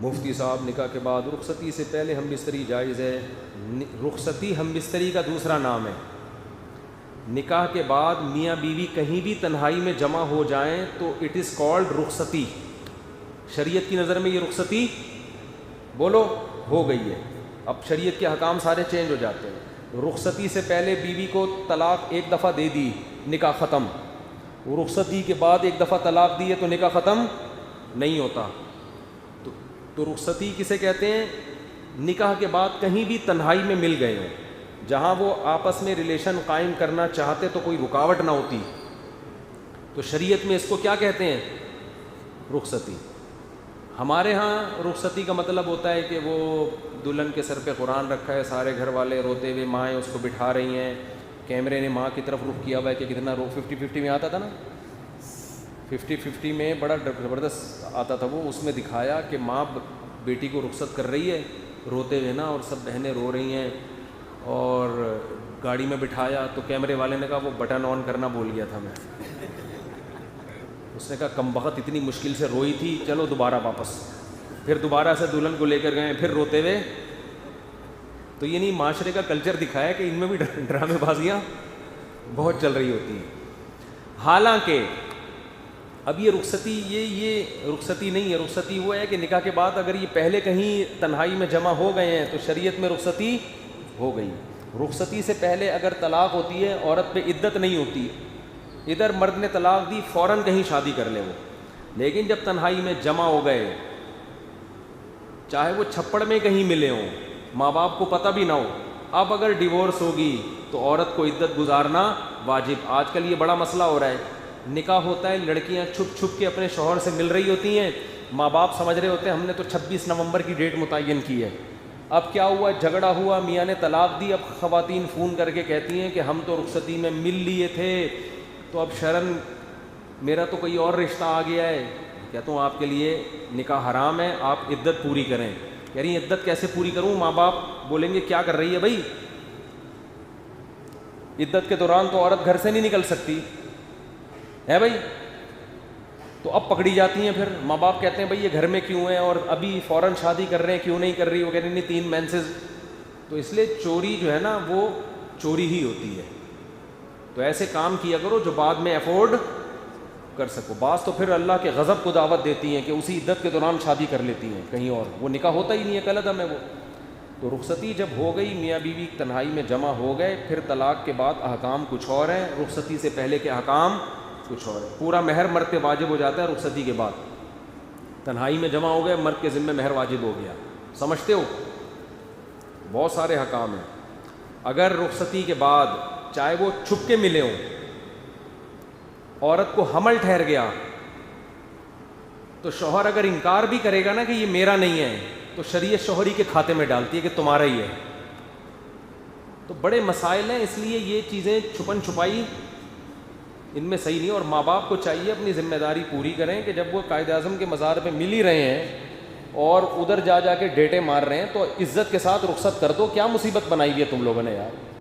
مفتی صاحب، نکاح کے بعد رخصتی سے پہلے ہم بستری جائز ہے؟ رخصتی ہم بستری کا دوسرا نام ہے۔ نکاح کے بعد میاں بیوی کہیں بھی تنہائی میں جمع ہو جائیں تو اٹ از کالڈ رخصتی۔ شریعت کی نظر میں یہ رخصتی بولو ہو گئی ہے۔ اب شریعت کے حکام سارے چینج ہو جاتے ہیں۔ رخصتی سے پہلے بیوی کو طلاق ایک دفعہ دے دی، نکاح ختم۔ رخصتی کے بعد ایک دفعہ طلاق دی ہے تو نکاح ختم نہیں ہوتا۔ تو رخصتی کسے کہتے ہیں؟ نکاح کے بعد کہیں بھی تنہائی میں مل گئے ہوں، جہاں وہ آپس میں ریلیشن قائم کرنا چاہتے تو کوئی رکاوٹ نہ ہوتی، تو شریعت میں اس کو کیا کہتے ہیں؟ رخصتی۔ ہمارے ہاں رخصتی کا مطلب ہوتا ہے کہ وہ دلہن کے سر پہ قرآن رکھا ہے، سارے گھر والے روتے ہوئے، مائیں اس کو بٹھا رہی ہیں، کیمرے نے ماں کی طرف رخ کیا ہوا ہے کہ کتنا 50-50 میں آتا تھا نا، 50-50 میں بڑا زبردست آتا تھا وہ، اس میں دکھایا کہ ماں بیٹی کو رخصت کر رہی ہے روتے ہوئے نا، اور سب بہنیں رو رہی ہیں، اور گاڑی میں بٹھایا تو کیمرے والے نے کہا وہ بٹن آن کرنا بھول گیا تھا میں۔ اس نے کہا کم بخت اتنی مشکل سے روئی تھی، چلو دوبارہ واپس۔ پھر دوبارہ سے دلہن کو لے کر گئے، پھر روتے ہوئے۔ تو یہ نہیں، معاشرے کا کلچر دکھایا کہ ان میں بھی ڈرامے بازیاں بہت چل رہی ہوتی ہیں۔ حالانکہ اب یہ رخصتی یہ رخصتی نہیں ہے، رخصتی وہ ہے کہ نکاح کے بعد اگر یہ پہلے کہیں تنہائی میں جمع ہو گئے ہیں تو شریعت میں رخصتی ہو گئی۔ رخصتی سے پہلے اگر طلاق ہوتی ہے، عورت پہ عدت نہیں ہوتی، ادھر مرد نے طلاق دی، فوراً کہیں شادی کر لے وہ، لیکن جب تنہائی میں جمع ہو گئے، چاہے وہ چھپڑ میں کہیں ملے ہوں، ماں باپ کو پتہ بھی نہ ہو، اب اگر ڈیورس ہوگی تو عورت کو عدت گزارنا واجب۔ آج کل یہ بڑا مسئلہ ہو رہا ہے، نکاح ہوتا ہے، لڑکیاں چھپ چھپ کے اپنے شوہر سے مل رہی ہوتی ہیں، ماں باپ سمجھ رہے ہوتے ہیں ہم نے تو 26 نومبر کی ڈیٹ متعین کی ہے۔ اب کیا ہوا، جھگڑا ہوا، میاں نے طلاق دی، اب خواتین فون کر کے کہتی ہیں کہ ہم تو رخصتی میں مل لیے تھے، تو اب شرن میرا تو کوئی اور رشتہ آ گیا ہے، کہتا ہوں آپ کے لیے نکاح حرام ہے، آپ عدت پوری کریں۔ کہہ رہی عدت کیسے پوری کروں؟ ماں باپ بولیں گے کیا کر رہی ہے بھائی، عدت کے دوران تو عورت گھر سے نہیں نکل سکتی ہے بھائی، تو اب پکڑی جاتی ہیں۔ پھر ماں باپ کہتے ہیں بھائی یہ گھر میں کیوں ہے، اور ابھی فوراً شادی کر رہے ہیں، کیوں نہیں کر رہی؟ وہ کہہ رہی نہیں 3 مینسز۔ تو اس لیے چوری جو ہے نا وہ چوری ہی ہوتی ہے، تو ایسے کام کیا کرو جو بعد میں افورڈ کر سکو۔ بعض تو پھر اللہ کے غضب کو دعوت دیتی ہیں کہ اسی عدت کے دوران شادی کر لیتی ہیں کہیں اور، وہ نکاح ہوتا ہی نہیں ہے، کلعدم ہے وہ۔ تو رخصتی جب ہو گئی، میاں بیوی تنہائی میں جمع ہو گئے، پھر طلاق کے بعد احکام کچھ اور ہیں، رخصتی سے پہلے کے احکام کچھ اور ہے۔ پورا مہر مرد پہ واجب ہو جاتا ہے رخصتی کے بعد، تنہائی میں جمع ہو گئے، مرد کے ذمہ مہر واجب ہو گیا، سمجھتے ہو؟ بہت سارے احکام ہیں۔ اگر رخصتی کے بعد چاہے وہ چھپ کے ملے ہوں، عورت کو حمل ٹھہر گیا، تو شوہر اگر انکار بھی کرے گا نا کہ یہ میرا نہیں ہے، تو شریعت شوہری کے کھاتے میں ڈالتی ہے کہ تمہارا ہی ہے۔ تو بڑے مسائل ہیں، اس لیے یہ چیزیں چھپن چھپائی ان میں صحیح نہیں، اور ماں باپ کو چاہیے اپنی ذمہ داری پوری کریں کہ جب وہ قائد اعظم کے مزار پہ مل ہی رہے ہیں اور ادھر جا کے ڈیٹے مار رہے ہیں تو عزت کے ساتھ رخصت کر دو۔ کیا مصیبت بنائی ہوئی ہے تم لوگوں نے یار۔